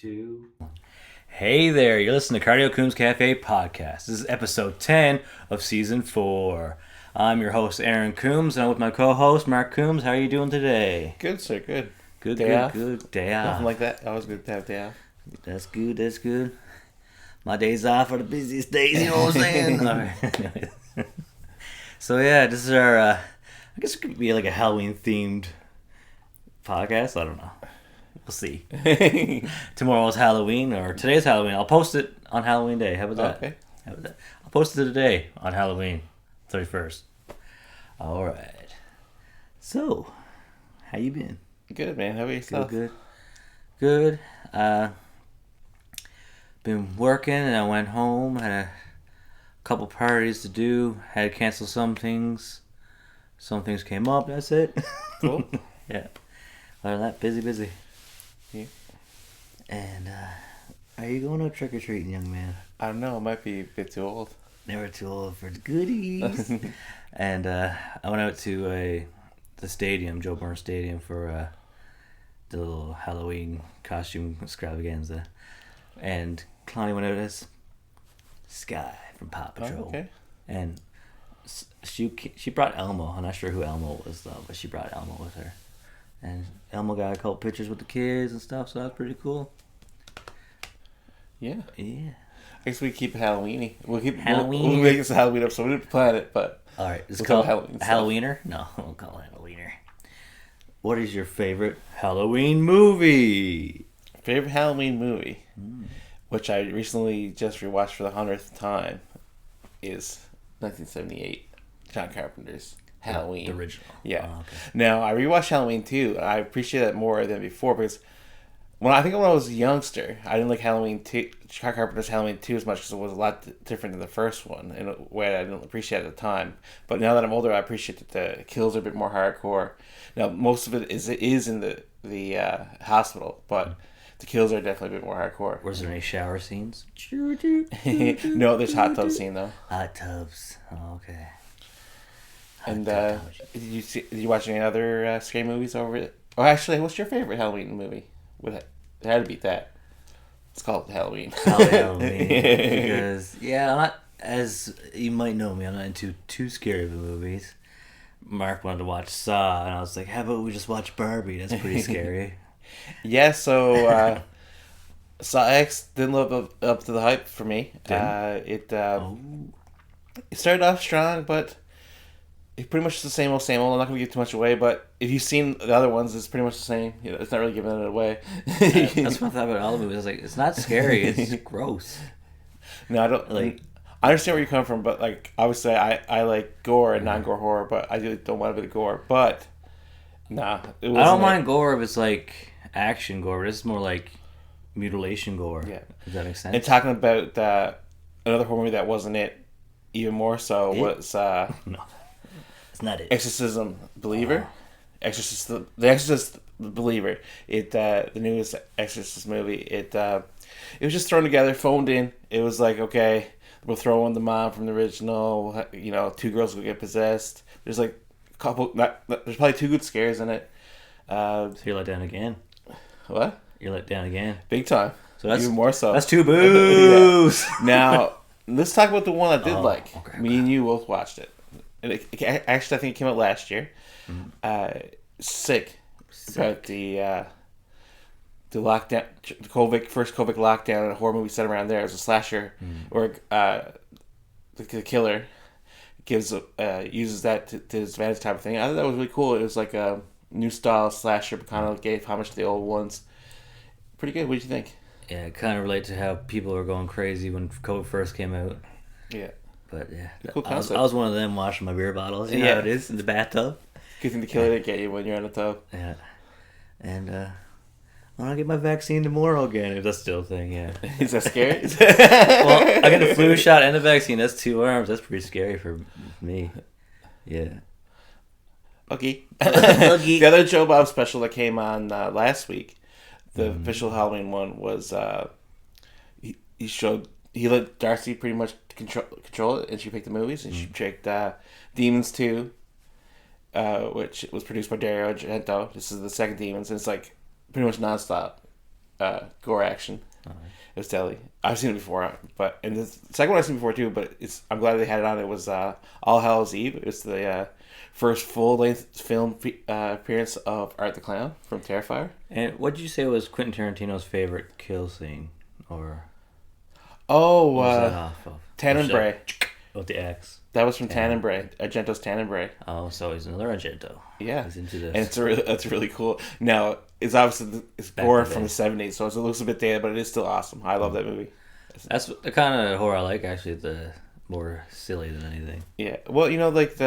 2. Hey there, you're listening to Cardio Coombs Cafe Podcast. This is episode 10 of season 4. I'm your host, Aaron Coombs, and I'm with my co-host, Marc Coombs. How are you doing today? Good, sir, good. Good, Day good, off? good. Day off. Nothing like that. Always good to have day off. That's good, that's good. My days off are the busiest days, you know what I'm saying? All right. So yeah, this is our, I guess it could be like a Halloween-themed podcast. I don't know. We'll see. Tomorrow's Halloween, or today's Halloween. I'll post it on Halloween Day. How about that? Okay. How about that? I'll post it today on Halloween, 31st. All right. So, how you been? Good, man. How about yourself? Good. Been working, and I went home. Had a couple parties to do. Had to cancel some things. Some things came up. That's it. Cool. Yeah. Other than that, busy. Yeah. And are you going to trick or treating, young man? I don't know. I might be a bit too old. Never too old for the goodies. And I went out to the stadium, Joe Burns Stadium, for the little Halloween costume extravaganza. And Connie went out as Sky from Paw Patrol. Oh, okay. And she brought Elmo. I'm not sure who Elmo was though, but she brought Elmo with her. And Elmo got a couple pictures with the kids and stuff, so that was pretty cool. Yeah. Yeah. I guess we keep it Halloweeny. We'll Halloween. We'll make this a Halloween episode. We didn't plan it, but All right, it's we'll called call it Halloween stuff. Halloweener? No, I won't call it Halloweener. What is your favorite Halloween movie? Favorite Halloween movie, which I recently just rewatched for the 100th time, is 1978, John Carpenter's Halloween. The original. Yeah. Oh, okay. Now, I rewatched Halloween 2, and I appreciate that more than before, because when I was a youngster, I didn't like Halloween 2, John Carpenter's Halloween 2 as much, because it was a lot different than the first one in a way I didn't appreciate at the time. But now that I'm older, I appreciate that the kills are a bit more hardcore. Now, most of it is in the hospital, but the kills are definitely a bit more hardcore. Was there any shower scenes? No, there's hot tub scene, though. Hot tubs. Oh, okay. And did you watch any other scary movies over it? Oh, actually, what's your favorite Halloween movie? It had to beat that. It's called Halloween. Halloween. Because, yeah, I'm not, as you might know me, I'm not into too scary of the movies. Mark wanted to watch Saw, and I was like, how about we just watch Barbie? That's pretty scary. Yeah, so Saw X didn't live up to the hype for me. It started off strong, but it's pretty much the same old. I'm not going to give too much away, but if you've seen the other ones, it's pretty much the same. You know, it's not really giving it away. That's what I thought about all the movies. I was like, it's not scary, it's gross. No, I don't Like, I understand where you come from, but like obviously I like gore and non-gore horror, but I really don't want to be the gore. But nah, it wasn't. I don't mind gore if it's like action gore, but this is more like mutilation gore. Yeah. Does that make sense? And talking about another horror movie that wasn't it, even more so was No, it's not it. Exorcism Believer. The Exorcist Believer. The newest Exorcist movie. It was just thrown together, phoned in. It was like, okay, we'll throw in the mom from the original. You know, 2 girls will get possessed. There's like a couple. There's probably 2 good scares in it. So you're let down again. What? You're let down again. Big time. So that's even more so. That's 2 boos. Yeah. Now let's talk about the one I did like. Okay. Me and you both watched it. And actually, I think it came out last year. Sick. About the lockdown, the first COVID lockdown, and a horror movie set around there. It was a slasher, where the killer uses that to his advantage type of thing. I thought that was really cool. It was like a new style slasher, but kind of gave homage to the old ones. Pretty good. What did you think? Yeah, it kind of relates to how people were going crazy when COVID first came out. Yeah. But yeah, Cool I was concept. one of them washing my beer bottles. You know how it is in the bathtub. Good thing the killer didn't get you when you're in the tub. Yeah, and I'll get my vaccine tomorrow again. If that's still a thing, yeah. Is that scary? Well, I got the flu shot and the vaccine. That's 2 arms. That's pretty scary for me. Yeah. Okay. Lucky. The other Joe Bob special that came on last week, the official Halloween one, was he let Darcy pretty much control it, and she picked the movies, and she picked Demons 2, which was produced by Dario Argento. This is the second Demons, and it's like pretty much nonstop. gore action. Alright. It was deadly. I've seen it before, and the second one I've seen before too. But I'm glad they had it on. It was All Hallows Eve. It was the first full length film appearance of Art the Clown from Terrifier. And what did you say was Quentin Tarantino's favorite kill scene, or Oh, what was that off of? Tannenbray. With the X. That was from Tannenbray. Argento's Tannenbray. Oh, so he's another Argento. Yeah, He's into this. and it's really cool. Now it's obviously it's Back gore in the from day. the '70s, so it looks a bit dated, but it is still awesome. I love that movie. That's the kind of horror I like, actually. The more silly than anything. Yeah, well, like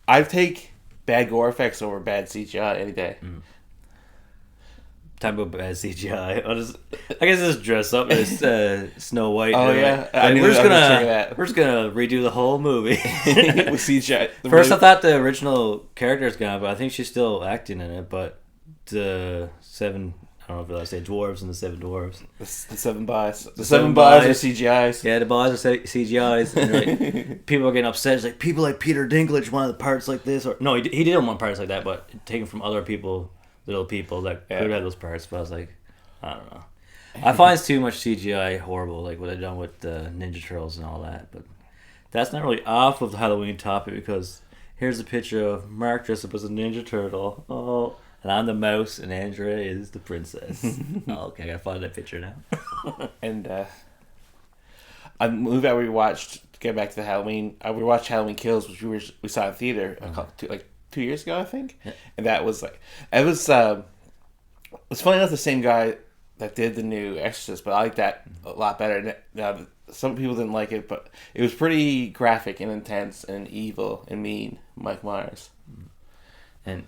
I take bad gore effects over bad CGI any day. Talking about bad CGI. I guess just dress up as Snow White. Oh, and yeah. like, I knew we're just I was hearing that. we're just gonna redo the whole movie. With CGI. First, I thought the original character's gone, but I think she's still acting in it. But the seven, I don't know if I say dwarves and the seven dwarves. The seven buys. The seven seven buys are buys. CGIs. Yeah, the boys are CGIs. And like, people are getting upset. It's like people like Peter Dinklage wanted the parts like this, or no, he didn't want parts like that, but taken from other people, little people that could have had those parts. But I was like, I don't know. I find too much CGI horrible, like what they've done with the Ninja Turtles and all that. But that's not really off of the Halloween topic, because here's a picture of Marc dressed up as a Ninja Turtle. Oh, and I'm the mouse, and Andrea is the princess. Oh, okay, I gotta find that picture now. And a movie I rewatched, to get back to the Halloween, I rewatched Halloween Kills, which we saw in theater like 2 years ago, I think. Yeah. And that was it's funny enough the same guy that did the new Exorcist, but I like that a lot better. Now, some people didn't like it, but it was pretty graphic and intense and evil and mean. Mike Myers. And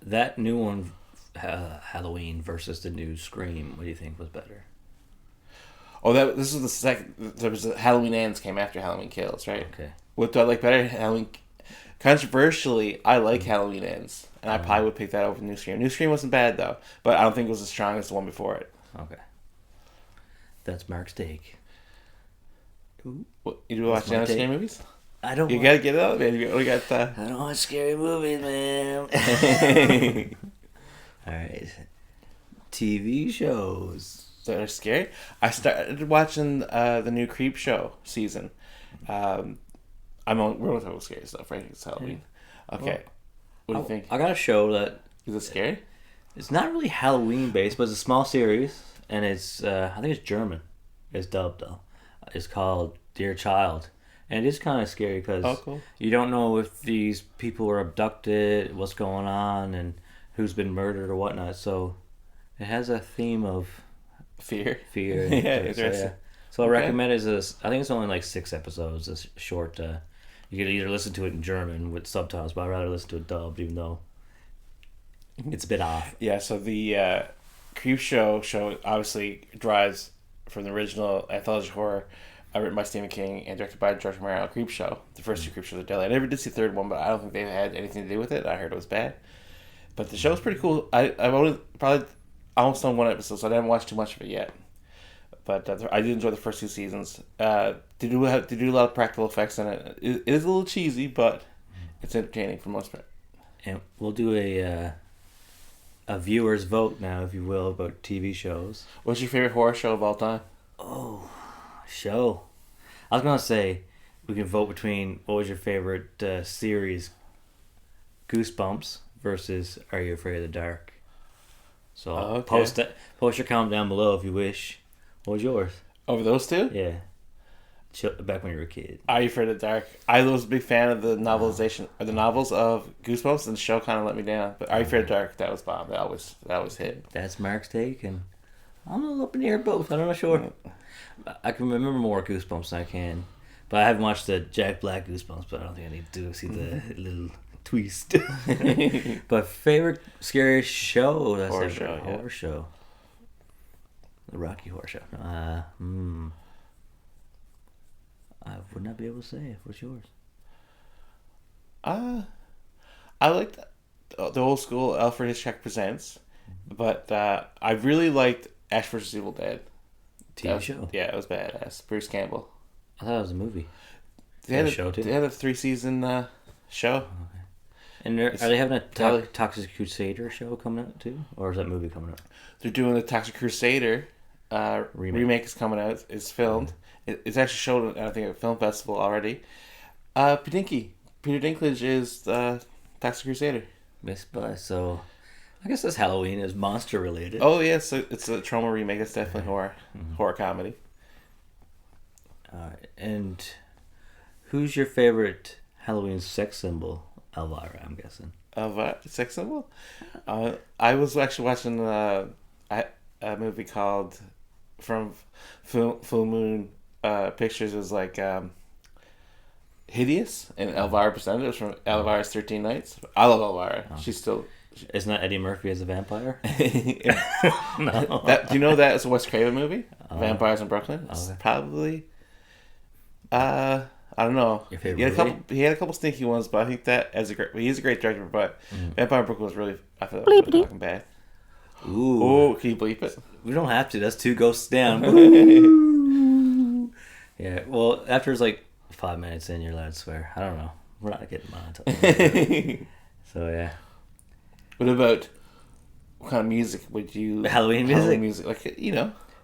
that new one, Halloween versus the new Scream, what do you think was better? Oh, this was the second. There was Halloween Ends came after Halloween Kills, right? Okay. What do I like better? Halloween. Controversially, I like Halloween Ends, and I probably would pick that over New Scream. New Scream wasn't bad though, but I don't think it was as strong as the one before it. Okay. That's Mark's take. What, you do watch the scary movies? I don't. You gotta get it out, man. We got. I don't watch scary movies, man. All right. TV shows that are scary. I started watching the new Creep Show season. We're on talking scary stuff, right? It's Halloween. Okay. What do you think? I got a show that Is it scary? it's not really Halloween based, but it's a small series, and it's I think it's German. It's dubbed though. It's called Dear Child, and it is kind of scary because cool. you don't know if these people were abducted, what's going on, and who's been murdered or whatnot. So it has a theme of Fear. fear. Yeah, so, interesting. So I recommend it. I think it's only like 6 episodes. It's short. You could either listen to it in German with subtitles, but I'd rather listen to it dubbed, even though it's a bit off. Yeah, so the Creep Show obviously derives from the original anthology horror written by Stephen King and directed by George Romero, Creep Show. The first 2 Creep Shows are deadly. I never did see the third one, but I don't think they had anything to do with it. I heard it was bad. But the show's pretty cool. I've only probably almost done 1 episode, so I haven't watched too much of it yet. But I did enjoy the first 2 seasons. They do a lot of practical effects in it. It is a little cheesy, but it's entertaining for the most part. And we'll do a viewer's vote now, if you will, about TV shows. What's your favorite horror show of all time? Oh, show. I was going to say we can vote between what was your favorite series, Goosebumps versus Are You Afraid of the Dark? So post your comment down below if you wish. What was yours? Over those 2? Yeah. Back when you were a kid. Are You Afraid of the Dark? I was a big fan of the novelization or the novels of Goosebumps, and the show kind of let me down. But Are You Afraid of the Dark? That was bomb. That was hit. That's Mark's take, and I'm a little up in the air both. I'm not sure. I can remember more Goosebumps than I can, but I haven't watched the Jack Black Goosebumps. But I don't think I need to see the little twist. But favorite scary show? That's horror show. The Rocky Horror Show. I would not be able to say. What's yours? I liked the old school Alfred Hitchcock Presents, but I really liked Ash vs. Evil Dead. TV show? Yeah, it was badass. Bruce Campbell. I thought it was a movie. They had a show too? They had a 3-season show. Okay. And are they having a Toxic Crusader show coming out too? Or is that movie coming out? They're doing the Toxic Crusader. remake is coming out. It's filmed. It's actually shown, I think, at a film festival already. Peter Dinklage is Taxi Crusader. Miss Buzz. So, I guess this Halloween is monster related. Oh yeah, so it's a Trauma remake. It's definitely horror comedy. Alright, and who's your favorite Halloween sex symbol? Elvira, I'm guessing. Sex symbol? I was actually watching a movie called from Full Moon Pictures. It was like Hideous, and Elvira presented it. It was from Elvira's 13 Nights. I love Elvira. Oh. She's still... Isn't that Eddie Murphy as a vampire? No. Do you know that it's a Wes Craven movie? Vampires in Brooklyn? It's probably... I don't know. Your favorite movie? He had a couple sneaky ones, but I think that he's a great director. But Vampire in Brooklyn was really, I thought, was really fucking bad. Ooh. Oh, can you bleep it? We don't have to. That's 2 ghosts down. Yeah. Well, after it's like 5 minutes in, you're allowed to swear. I don't know. We're not getting mine. So yeah. What about what kind of music would you? Halloween music? Like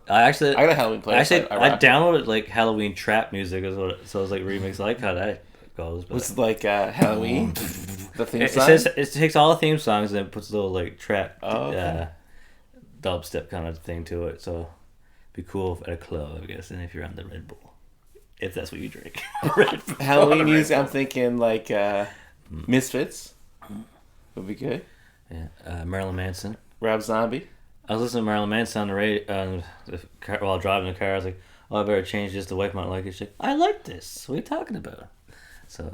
I got a Halloween playlist. I downloaded like Halloween trap music as well, so it's like remix. I like how that goes. But what's it like Halloween? The theme song. It takes all the theme songs and it puts a little like trap, dubstep kind of thing to it. So be cool at a club, I guess, and if you're on the Red Bull, if that's what you drink. Halloween music. I'm thinking like Misfits would be good. Yeah, Marilyn Manson. Rob Zombie. I was listening to Marilyn Manson on the radio while driving the car. I was like, "Oh, I better change this. The wife might like it." She's like, "I like this. What are you talking about?" So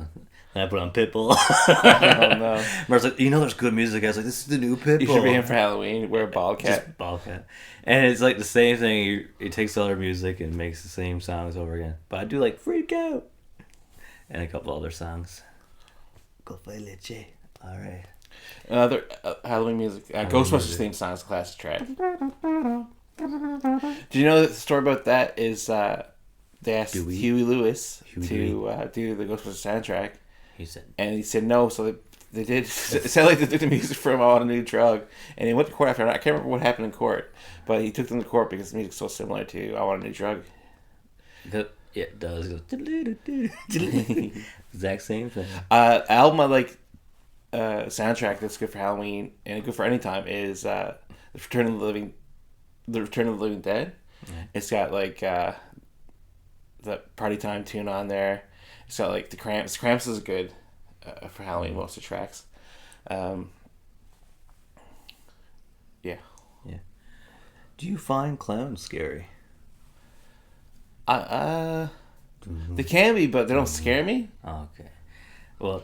then I put on Pitbull. Oh no! Marc's like, "There's good music." I was like, "This is the new Pitbull." You should be in for Halloween. Wear a ball cap. Just ball cap. And it's like the same thing. He takes other music and makes the same songs over again. But I do like "Freak Out" and a couple other songs. Go for leche. All right. Another Halloween music. Ghostbusters theme song is a classic track. Do you know the story about that is they asked Huey Lewis to do the Ghostbusters soundtrack. He said no, so they did. It sounded like they did the music for him on a new drug, and he went to court after. I can't remember what happened in court, but he took them to court because the music's so similar to "I Want a New Drug." It does. Exact same thing. Album I like. Soundtrack that's good for Halloween and good for any time is the Return of the Living Dead. Yeah. It's got like the Party Time tune on there. It's got like the Cramps. Cramps is good for Halloween. Most of the tracks. Yeah. Do you find clowns scary? They can be, but they don't scare me. Oh, okay. Well,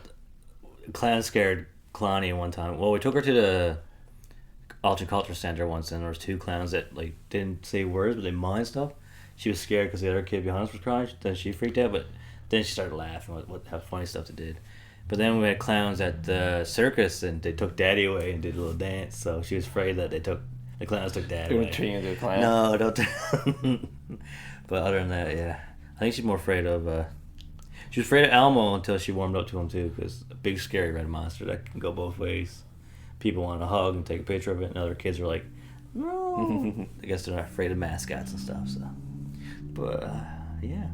clown scared Kalani one time. Well, we took her to the Alton Culture Center once, and there was 2 clowns that like didn't say words, but they mimicked stuff. She was scared because the other kid behind us was crying. Then she freaked out, but then she started laughing how funny stuff they did. But then we had clowns at the circus, and they took Daddy away and did a little dance. So she was afraid that the clowns took Daddy away. They were turning into a clown. No, don't. But other than that, yeah, I think she's more afraid of. She was afraid of Elmo until she warmed up to him too, because a big scary red monster that can go both ways. People want to hug and take a picture of it, and other kids are like, "No." I guess they're not afraid of mascots and stuff. So, but yeah.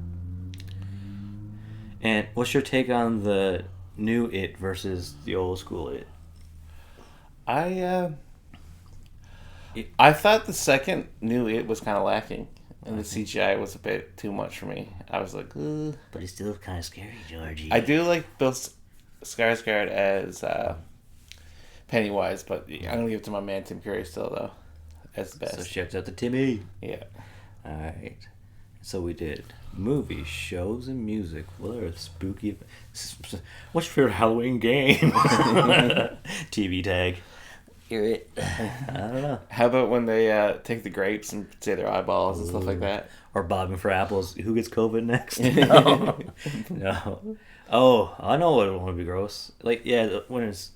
And what's your take on the new It versus the old school It? I thought the second new It was kind of lacking. And the CGI was a bit too much for me. I was like, ugh. But he's still kind of scary, Georgie. I do like Bill Skarsgård as Pennywise, but I'm going to give it to my man Tim Curry still, though, as the best. So shouts out to Timmy. Yeah. All right. So we did movies, shows, and music. What are spooky... What's your favorite Halloween game? TV tag. Hear it. I don't know. How about when they take the grapes and say their eyeballs and stuff like that? Or bobbing for apples. Who gets COVID next? No. No. Oh, I know what would be gross. Like, yeah, when it's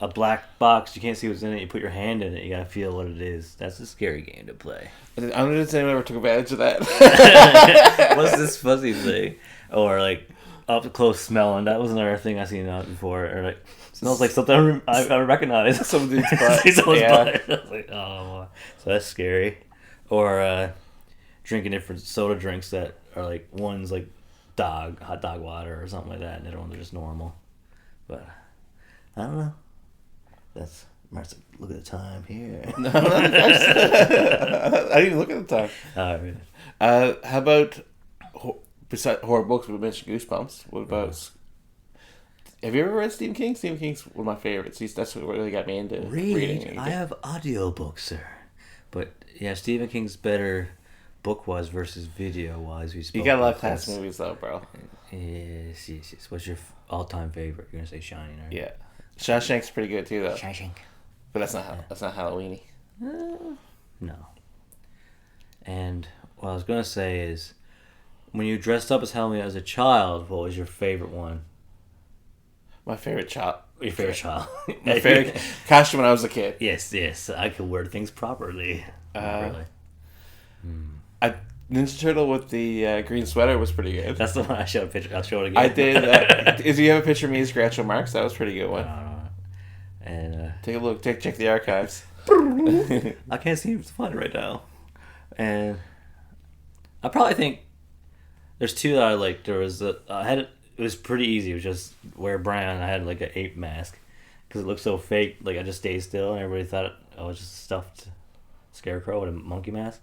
a black box, you can't see what's in it. You put your hand in it. You gotta feel what it is. That's a scary game to play. I don't know if anyone ever took advantage of that. What's this fuzzy thing? Or like up close smelling. That was another thing I seen out before. Or like smells like something I recognize. Some dude's butt. Someone's butt. I was like, oh, so that's scary. Or drinking different soda drinks that are like one's like hot dog water or something like that, and the other ones are just normal. But I don't know. That's Marc's like, look at the time here. No, I didn't even look at the time. Really? How about besides horror books? We mentioned Goosebumps. What about? Have you ever read Stephen King? Stephen King's one of my favorites. That's what really got me into reading. I have audiobooks, sir. But yeah, Stephen King's better book-wise versus video-wise. You got a lot of class movies though, bro. Yes. What's your all-time favorite? You're gonna say Shining, right? Yeah, Shawshank's pretty good too, though. Shawshank. But that's not Halloweeny. No. And what I was gonna say is, when you dressed up as Halloween as a child, what was your favorite one? My favorite child. Your favorite child. My favorite costume when I was a kid. Yes. I could wear things properly. Really. Ninja Turtle with the green sweater was pretty good. That's the one I showed a picture. I'll show it again. I did. Do you have a picture of me as Groucho Marx? That was a pretty good one. And take a look. Check the archives. I can't seem to find it right now. And I probably think there's two that I liked. There was it was pretty easy. It was just wear brown. I had like an ape mask because it looked so fake. Like I just stayed still, and everybody thought I was just a stuffed scarecrow with a monkey mask.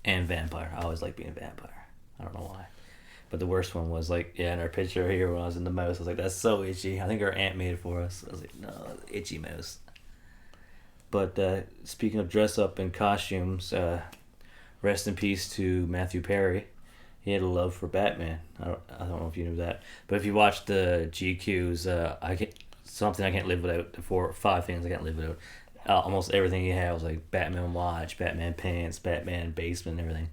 And vampire. I always liked being a vampire. I don't know why. But the worst one was like, in our picture here when I was in the mouse, I was like, that's so itchy. I think our aunt made it for us. I was like, no, itchy mouse. But speaking of dress up and costumes, rest in peace to Matthew Perry. He had a love for Batman. I don't know if you knew that. But if you watch the GQs, I can't live without. The 4 or 5 things I can't live without. Almost everything he had was like Batman watch, Batman pants, Batman basement, and everything.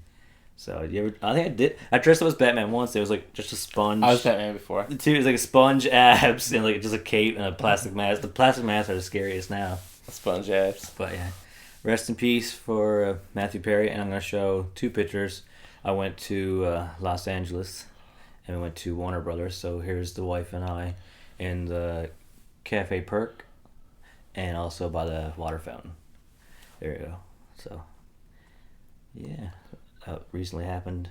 So I think I did. I dressed up as Batman once. It was like just a sponge. I was Batman before. It was like a sponge abs and like just a cape and a plastic mask. The plastic masks are the scariest now. Sponge abs. But yeah, rest in peace for Matthew Perry. And I'm gonna show 2 pictures. I went to Los Angeles, and we went to Warner Brothers. So here's the wife and I in the Cafe Perk. And also by the water fountain. There you go. So, yeah. That recently happened.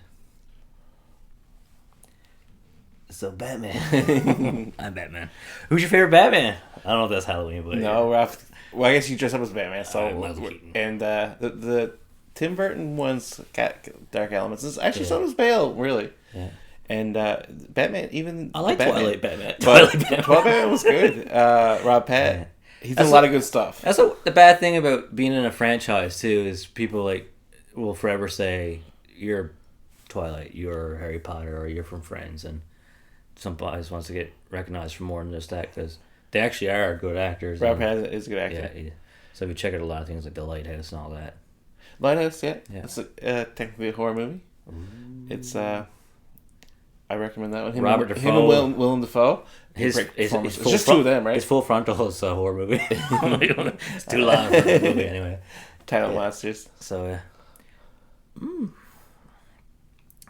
So, Batman. I'm Batman. Who's your favorite Batman? I don't know if that's Halloween, but... No, yeah. Well, I guess you dress up as Batman. So, and the Tim Burton one's got dark elements. Actually, so does Bale, really. Yeah. And Batman, even... I like Twilight Batman. But Twilight Batman was good. Rob Pat. Yeah. He's done a lot of good stuff. That's the bad thing about being in a franchise too is people like will forever say you're Twilight, you're Harry Potter, or you're from Friends, and somebody wants to get recognized for more than just that because they actually are good actors. Rob Pat is a good actor. Yeah. So if you check out a lot of things like The Lighthouse and all that. Lighthouse, yeah. It's technically a horror movie. Ooh. It's I recommend that one. Robert Dafoe. Him and Willem Dafoe. It's just 2 of them, right? It's Full Frontal. It's a horror movie. It's too long for a movie anyway. Title Monsters. So, yeah.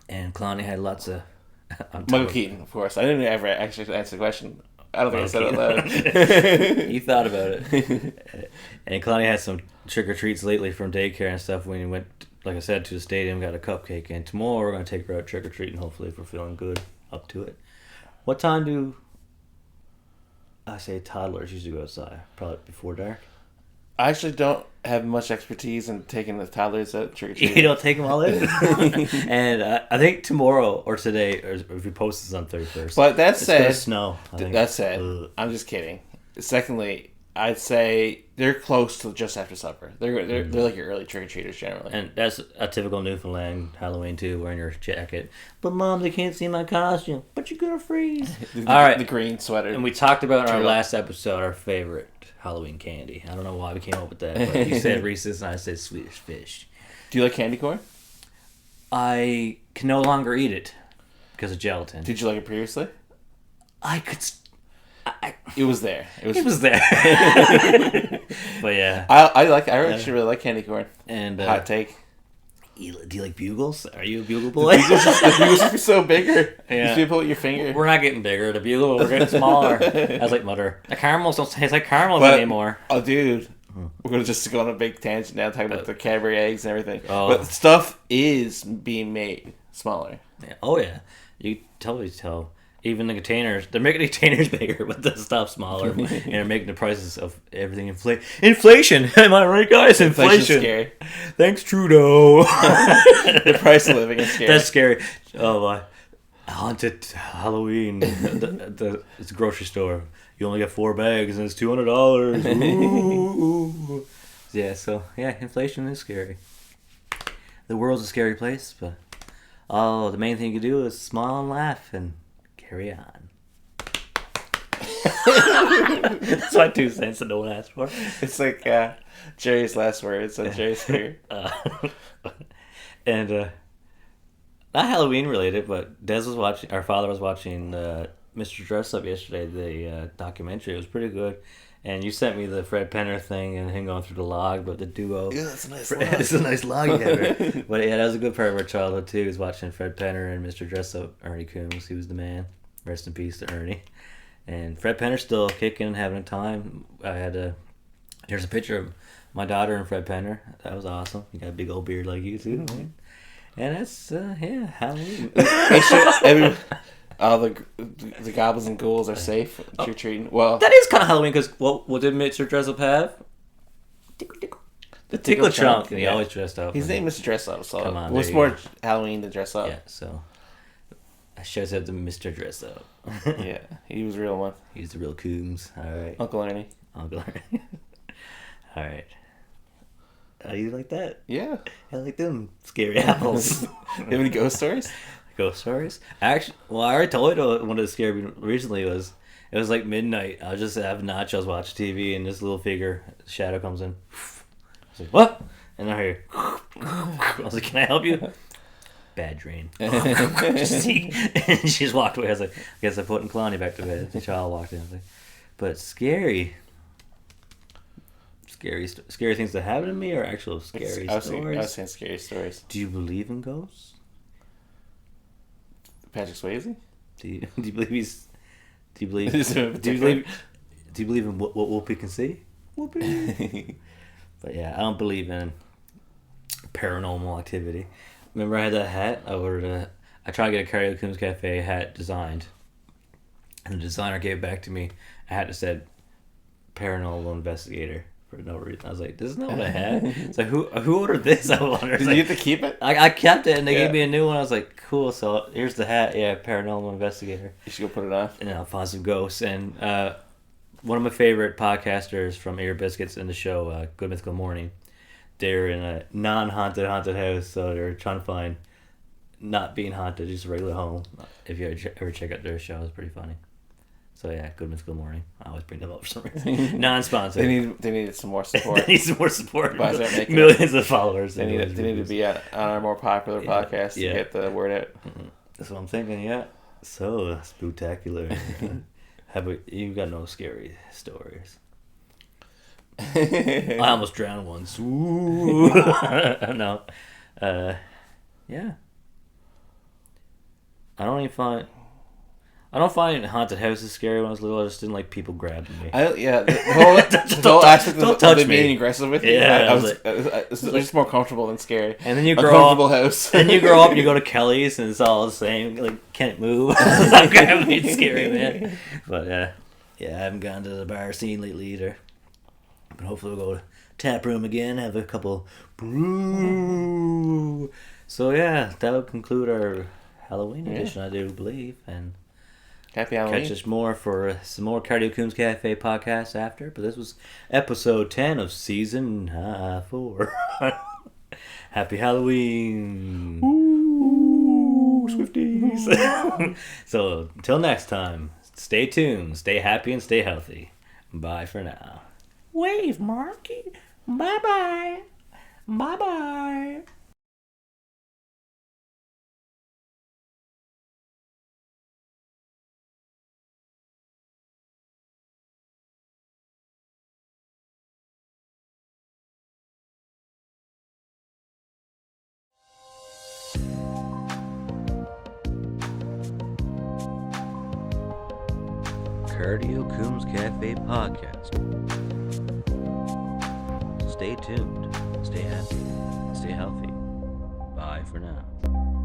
And Clowney had lots of... Michael Keaton, of course. I didn't ever actually answer the question. I don't think I said it out loud. You thought about it. And Clowney had some trick-or-treats lately from daycare and stuff when he went, like I said, to the stadium, got a cupcake. And tomorrow we're going to take her out trick-or-treating, hopefully, if we're feeling good up to it. What time do... I say toddlers usually go outside, probably before dark. I actually don't have much expertise in taking the toddlers out trick-or-treating. You don't take them all in? And I think tomorrow or today, or if we post this on 31st, but that said, it's gonna snow. That said, I'm just kidding. Secondly, I'd say they're close to just after supper. They're like your early trick-or-treaters generally. And that's a typical Newfoundland Halloween too, wearing your jacket. But Mom, they can't see my costume. But you're gonna freeze. All right, the green sweater. And we talked about in our last episode our favorite Halloween candy. I don't know why we came up with that, but you said Reese's and I said Swedish Fish. Do you like candy corn? I can no longer eat it because of gelatin. Did you like it previously? I could. It was there. It was there. But yeah, I actually really like candy corn. And hot take. Do you like bugles? Are you a bugle boy? The bugles are so bigger. Yeah. You put your finger. We're not getting bigger. The bugle, we're getting smaller. I was like, mother, the caramels don't taste like caramels anymore. Oh, dude, We're going to just go on a big tangent now talking about the Cadbury eggs and everything. Oh. But stuff is being made smaller. Yeah. Oh, yeah. You totally tell. Even the containers, they're making the containers bigger, but the stuff smaller. And they're making the prices of everything inflation. Am I right, guys? Inflation. Scary. Thanks, Trudeau. The price of living is scary. That's scary. Oh, my. Haunted Halloween. It's a grocery store. You only get 4 bags and it's $200. Ooh. Yeah, so, yeah, inflation is scary. The world's a scary place, but the main thing you can do is smile and laugh and carry on. That's my 2 cents that no one asked for. It's like Jerry's last words on Jerry's career. And not Halloween related, but our father was watching Mr. Dress Up yesterday, the documentary. It was pretty good. And you sent me the Fred Penner thing and him going through the log, but the duo. Yeah, that's a nice log. It's a nice log you have there. But yeah, that was a good part of our childhood too, is watching Fred Penner and Mr. Dress Up, Ernie Coombs. He was the man. Rest in peace to Ernie. And Fred Penner's still kicking, having a time. Here's a picture of my daughter and Fred Penner. That was awesome. You got a big old beard like you too, man. And that's, Halloween. All the goblins and ghouls are safe trick-or-treating. Well, that is kind of Halloween, because what did Mr. Dress Up have? The tickle trunk. And he always dressed up. His name is Dress Up, so Come on, what's more Halloween than Dress Up? Yeah, so I should have said the Mr. Dress Up. Yeah, he was a real one. He's the real Coombs. All right. Uncle Ernie. All right. You like that? Yeah. I like them scary owls. You have any ghost stories? Ghost stories? Actually, well, I already told you one of the scared me recently was, it was like midnight. I was just having nachos, watch TV, and this little figure, shadow comes in. I was like, what? And I hear, I was like, can I help you? Bad dream. And she just walked away. I was like, I guess I'm putting Kalani back to bed. The child walked in. I was like, but scary things that happen to me, or actual scary stories? I was saying scary stories. Do you believe in ghosts? Patrick Swayze? Do you believe in what Whoopi can see? Whoopi. But yeah, I don't believe in paranormal activity. Remember I had that hat? I tried to get a Karaoke Coombs Cafe hat designed, and the designer gave it back to me. A hat that said paranormal investigator for no reason. I was like, this is not what I had. It's like, who ordered this? I wonder. Did you have to keep it? I kept it, and they gave me a new one. I was like, cool. So here's the hat. Yeah, paranormal investigator. You should go put it on. And I'll find some ghosts. And one of my favorite podcasters from Ear Biscuits in the show, Good Mythical Morning, they're in a non-haunted house, so they're trying to find not being haunted, just a regular home. If you ever check out their show, it's pretty funny. So yeah, Good Mythical Morning. I always bring them up for some reason. Non-sponsored. They need some more support. They need some more support. Millions of followers. They need to be on our more popular podcast to get the word out. That's what I'm thinking. Yeah. So Spooktacular. You got no scary stories? I almost drowned once. Ooh. No. Yeah. I don't find haunted houses scary when I was little. I just didn't like people grabbing me. The whole aspect don't of touch them me. being aggressive with you. Yeah, it's just more comfortable than scary. And then you grow up. House. And you grow up and you go to Kelly's and it's all the same. Like, can't move. Stop grabbing me. It's scary, man. But yeah, I haven't gone to the bar scene lately either. But hopefully we'll go to tap room again. Have a couple brew. So yeah, that'll conclude our Halloween edition, I do believe, and happy Halloween. Catch us more for some more Cardio Coombs Cafe podcasts after. But this was episode 10 of season 4. Happy Halloween. Ooh, Swifties. So until next time, stay tuned, stay happy, and stay healthy. Bye for now. Wave, Marky. Bye-bye. Bye-bye. Cardio Coombs Cafe Podcast. stay tuned, stay happy, stay healthy. Bye for now.